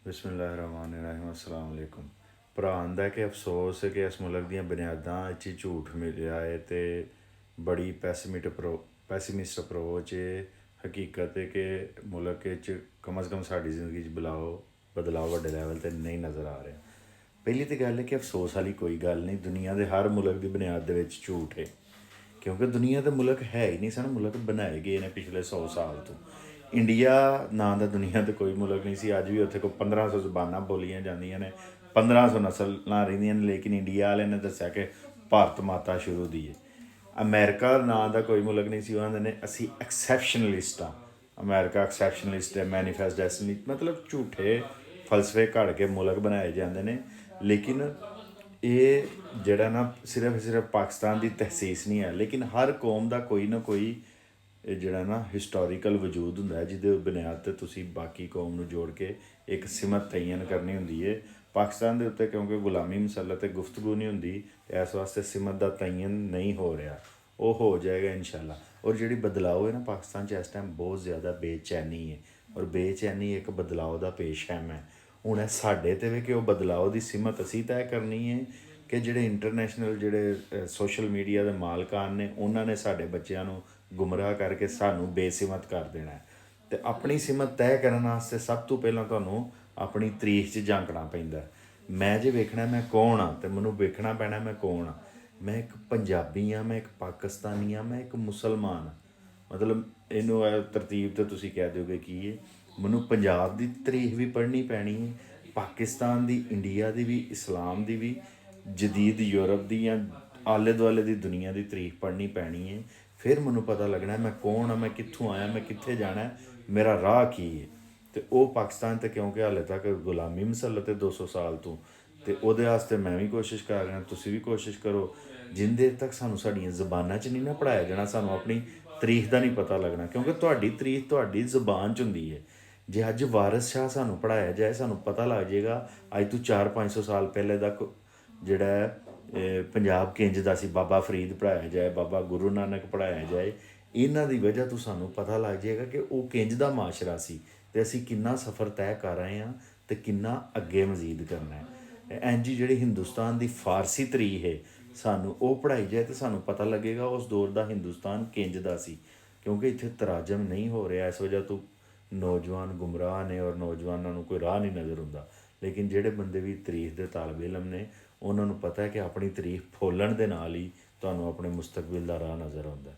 ਬਿਸਮਿਲ੍ਲਾਹਿਰਰਹਿਮਾਨਿਰਰਹੀਮ अस्सलाम वालेकुम। ਭਰਾ ਆਂਦਾ ਕਿ ਅਫਸੋਸ ਹੈ ਕਿ ਇਸ ਮੁਲਕ ਦੀਆਂ ਬੁਨਿਆਦਾਂ 'ਚ ਝੂਠ ਮਿਲਿਆ ਹੈ ਅਤੇ ਬੜੀ ਪੈਸੀਮਿਸਟ ਅਪਰੋਚ ਹੈ। ਹਕੀਕਤ ਹੈ ਕਿ ਮੁਲਕ 'ਚ ਕਮ ਅਜ਼ ਕਮ ਸਾਡੀ ਜ਼ਿੰਦਗੀ 'ਚ ਬਦਲਾਅ ਵੱਡੇ ਲੈਵਲ 'ਤੇ ਨਹੀਂ ਨਜ਼ਰ ਆ ਰਿਹਾ। ਪਹਿਲੀ ਤਾਂ ਗੱਲ ਹੈ ਕਿ ਅਫਸੋਸ ਵਾਲੀ ਕੋਈ ਗੱਲ ਨਹੀਂ, ਦੁਨੀਆ ਦੇ ਹਰ ਮੁਲਕ ਦੀ ਬੁਨਿਆਦ ਦੇ ਵਿੱਚ ਝੂਠ ਹੈ, ਕਿਉਂਕਿ ਦੁਨੀਆ ਦੇ ਮੁਲਕ ਹੈ ਹੀ ਨਹੀਂ ਸਨ, ਮੁਲਕ ਬਣਾਏ ਗਏ ਨੇ ਪਿਛਲੇ 100 ਸਾਲ ਤੋਂ। ਇੰਡੀਆ ਨਾਂ ਦਾ ਦੁਨੀਆ 'ਤੇ ਕੋਈ ਮੁਲਕ ਨਹੀਂ ਸੀ, ਅੱਜ ਵੀ ਉੱਥੇ ਕੋਈ 1500 ਜ਼ਬਾਨਾਂ ਬੋਲੀਆਂ ਜਾਂਦੀਆਂ ਨੇ, 1500 ਨਸਲਾਂ ਰਹਿੰਦੀਆਂ ਨੇ, ਲੇਕਿਨ ਇੰਡੀਆ ਵਾਲਿਆਂ ਨੇ ਦੱਸਿਆ ਕਿ ਭਾਰਤ ਮਾਤਾ ਸ਼ੁਰੂ ਦੀ ਹੈ। ਅਮਰੀਕਾ ਨਾਂ ਦਾ ਕੋਈ ਮੁਲਕ ਨਹੀਂ ਸੀ, ਉਹਨਾਂ ਨੇ ਅਸੀਂ ਐਕਸੈਪਸ਼ਨਲਿਸਟ ਹਾਂ, ਅਮਰੀਕਾ ਐਕਸੈਪਸ਼ਨਲਿਸਟ ਹੈ, ਮੈਨੀਫੈਸਟ ਡੈਸਟਨੀ, ਮਤਲਬ ਝੂਠੇ ਫਲਸਫੇ ਘੜ ਕੇ ਮੁਲਕ ਬਣਾਏ ਜਾਂਦੇ ਨੇ। ਲੇਕਿਨ ਇਹ ਜਿਹੜਾ ਨਾ ਸਿਰਫ ਪਾਕਿਸਤਾਨ ਦੀ ਤਹਿਸੀਸ ਨਹੀਂ ਹੈ, ਲੇਕਿਨ ਹਰ ਕੌਮ ਦਾ ਕੋਈ ਨਾ ਕੋਈ ਇਹ ਜਿਹੜਾ ਨਾ ਹਿਸਟੋਰੀਕਲ ਵਜੂਦ ਹੁੰਦਾ ਹੈ, ਜਿਹਦੇ ਬੁਨਿਆਦ 'ਤੇ ਤੁਸੀਂ ਬਾਕੀ ਕੌਮ ਨੂੰ ਜੋੜ ਕੇ ਇੱਕ ਸਿਮਤ ਤਯਨ ਕਰਨੀ ਹੁੰਦੀ ਹੈ। ਪਾਕਿਸਤਾਨ ਦੇ ਉੱਤੇ ਕਿਉਂਕਿ ਗੁਲਾਮੀ ਮਸਲਾ 'ਤੇ ਗੁਫ਼ਤਗੂ ਨਹੀਂ ਹੁੰਦੀ, ਇਸ ਵਾਸਤੇ ਸਿਮਤ ਦਾ ਤਯਨ ਨਹੀਂ ਹੋ ਰਿਹਾ, ਉਹ ਹੋ ਜਾਏਗਾ ਇਨਸ਼ਾਅੱਲਾ। ਔਰ ਜਿਹੜੀ ਬਦਲਾਓ ਹੈ ਨਾ ਪਾਕਿਸਤਾਨ 'ਚ ਇਸ ਟਾਈਮ ਬਹੁਤ ਜ਼ਿਆਦਾ ਬੇਚੈਨੀ ਹੈ, ਔਰ ਬੇਚੈਨੀ ਇੱਕ ਬਦਲਾਓ ਦਾ ਪੇਸ਼ੈਮ ਹੈ। ਹੁਣ ਇਹ ਸਾਡੇ 'ਤੇ ਵੀ ਕਿ ਉਹ ਬਦਲਾਓ ਦੀ ਸਿਮਤ ਅਸੀਂ ਤੈਅ ਕਰਨੀ ਹੈ ਕਿ ਜਿਹੜੇ ਇੰਟਰਨੈਸ਼ਨਲ ਜਿਹੜੇ ਸੋਸ਼ਲ ਮੀਡੀਆ ਦੇ ਮਾਲਕਾਨ ਨੇ, ਉਹਨਾਂ ਨੇ ਸਾਡੇ ਬੱਚਿਆਂ ਨੂੰ ਗੁੰਮਰਾਹ ਕਰਕੇ ਸਾਨੂੰ ਬੇਸਿਮਤ ਕਰ ਦੇਣਾ। ਅਤੇ ਆਪਣੀ ਸਿਮਤ ਤੈਅ ਕਰਨ ਵਾਸਤੇ ਸਭ ਤੋਂ ਪਹਿਲਾਂ ਤੁਹਾਨੂੰ ਆਪਣੀ ਤਾਰੀਖ 'ਚ ਝਾਂਕਣਾ ਪੈਂਦਾ। ਮੈਂ ਜੇ ਵੇਖਣਾ ਮੈਂ ਕੌਣ ਹਾਂ, ਅਤੇ ਮੈਨੂੰ ਵੇਖਣਾ ਪੈਣਾ ਮੈਂ ਕੌਣ ਹਾਂ। ਮੈਂ ਇੱਕ ਪੰਜਾਬੀ ਹਾਂ, ਮੈਂ ਇੱਕ ਪਾਕਿਸਤਾਨੀ ਹਾਂ, ਮੈਂ ਇੱਕ ਮੁਸਲਮਾਨ ਹਾਂ। ਮਤਲਬ ਇਹਨੂੰ ਤਰਤੀਬ 'ਤੇ ਤੁਸੀਂ ਕਹਿ ਦਿਓਗੇ ਕੀ ਹੈ। ਮੈਨੂੰ ਪੰਜਾਬ ਦੀ ਤਾਰੀਖ ਵੀ ਪੜ੍ਹਨੀ ਪੈਣੀ ਹੈ, ਪਾਕਿਸਤਾਨ ਦੀ, ਇੰਡੀਆ ਦੀ ਵੀ, ਇਸਲਾਮ ਦੀ ਵੀ, ਜਦੀਦ ਯੂਰਪ ਦੀ ਜਾਂ ਆਲੇ ਦੁਆਲੇ ਦੀ ਦੁਨੀਆ ਦੀ ਤਾਰੀਖ ਪੜ੍ਹਨੀ ਪੈਣੀ ਹੈ। ਫਿਰ ਮੈਨੂੰ ਪਤਾ ਲੱਗਣਾ ਮੈਂ ਕੌਣ ਹਾਂ, ਮੈਂ ਕਿੱਥੋਂ ਆਇਆ, ਮੈਂ ਕਿੱਥੇ ਜਾਣਾ, ਮੇਰਾ ਰਾਹ ਕੀ ਹੈ। ਅਤੇ ਉਹ ਪਾਕਿਸਤਾਨ 'ਤੇ ਕਿਉਂਕਿ ਹਾਲੇ ਤੱਕ ਗੁਲਾਮੀ ਮਸੱਲਤ ਹੈ 200 ਸਾਲ ਤੋਂ, ਅਤੇ ਉਹਦੇ ਵਾਸਤੇ ਮੈਂ ਵੀ ਕੋਸ਼ਿਸ਼ ਕਰ ਰਿਹਾ, ਤੁਸੀਂ ਵੀ ਕੋਸ਼ਿਸ਼ ਕਰੋ। ਜਿੰਨੀ ਦੇਰ ਤੱਕ ਸਾਨੂੰ ਸਾਡੀਆਂ ਜ਼ਬਾਨਾਂ 'ਚ ਨਹੀਂ ਨਾ ਪੜ੍ਹਾਇਆ ਜਾਣਾ, ਸਾਨੂੰ ਆਪਣੀ ਤਾਰੀਖ ਦਾ ਨਹੀਂ ਪਤਾ ਲੱਗਣਾ, ਕਿਉਂਕਿ ਤੁਹਾਡੀ ਤਾਰੀਖ ਤੁਹਾਡੀ ਜ਼ਬਾਨ 'ਚ ਹੁੰਦੀ ਹੈ। ਜੇ ਅੱਜ ਵਾਰਿਸ ਸ਼ਾਹ ਸਾਨੂੰ ਪੜ੍ਹਾਇਆ ਜਾਏ, ਸਾਨੂੰ ਪਤਾ ਲੱਗ ਜਾਏਗਾ ਅੱਜ ਤੋਂ 400-500 ਸਾਲ ਪਹਿਲੇ ਤੱਕ ਜਿਹੜਾ ਪੰਜਾਬ ਕਿੰਜ ਦਾ ਸੀ। ਬਾਬਾ ਫਰੀਦ ਪੜ੍ਹਾਇਆ ਜਾਏ, ਬਾਬਾ ਗੁਰੂ ਨਾਨਕ ਪੜ੍ਹਾਇਆ ਜਾਏ, ਇਹਨਾਂ ਦੀ ਵਜ੍ਹਾ ਤੋਂ ਸਾਨੂੰ ਪਤਾ ਲੱਗ ਜਾਏਗਾ ਕਿ ਉਹ ਕਿੰਜ ਦਾ ਮਾਸ਼ਰਾ ਸੀ, ਅਤੇ ਅਸੀਂ ਕਿੰਨਾ ਸਫ਼ਰ ਤੈਅ ਕਰ ਰਹੇ ਹਾਂ ਅਤੇ ਕਿੰਨਾ ਅੱਗੇ ਮਜ਼ੀਦ ਕਰਨਾ ਹੈ। ਇੰਝ ਜਿਹੜੀ ਹਿੰਦੁਸਤਾਨ ਦੀ ਫਾਰਸੀ ਤਾਰੀਖ ਹੈ, ਸਾਨੂੰ ਉਹ ਪੜ੍ਹਾਈ ਜਾਏ ਤਾਂ ਸਾਨੂੰ ਪਤਾ ਲੱਗੇਗਾ ਉਸ ਦੌਰ ਦਾ ਹਿੰਦੁਸਤਾਨ ਕਿੰਜ ਦਾ ਸੀ। ਕਿਉਂਕਿ ਇੱਥੇ ਤਰਾਜਮ ਨਹੀਂ ਹੋ ਰਿਹਾ, ਇਸ ਵਜ੍ਹਾ ਤੋਂ ਨੌਜਵਾਨ ਗੁੰਮਰਾਹ ਨੇ ਔਰ ਨੌਜਵਾਨਾਂ ਨੂੰ ਕੋਈ ਰਾਹ ਨਹੀਂ ਨਜ਼ਰ ਹੁੰਦਾ। ਲੇਕਿਨ ਜਿਹੜੇ ਬੰਦੇ ਵੀ ਤਾਰੀਖ ਦੇ ਤਾਲਬ ਇਲਮ ਨੇ, ਉਹਨਾਂ ਨੂੰ ਪਤਾ ਹੈ ਕਿ ਆਪਣੀ ਤਾਰੀਖ ਫੋਲਣ ਦੇ ਨਾਲ ਹੀ ਤੁਹਾਨੂੰ ਆਪਣੇ ਮੁਸਤਕਬਲ ਦਾ ਰਾਹ ਨਜ਼ਰ ਆਉਂਦਾ।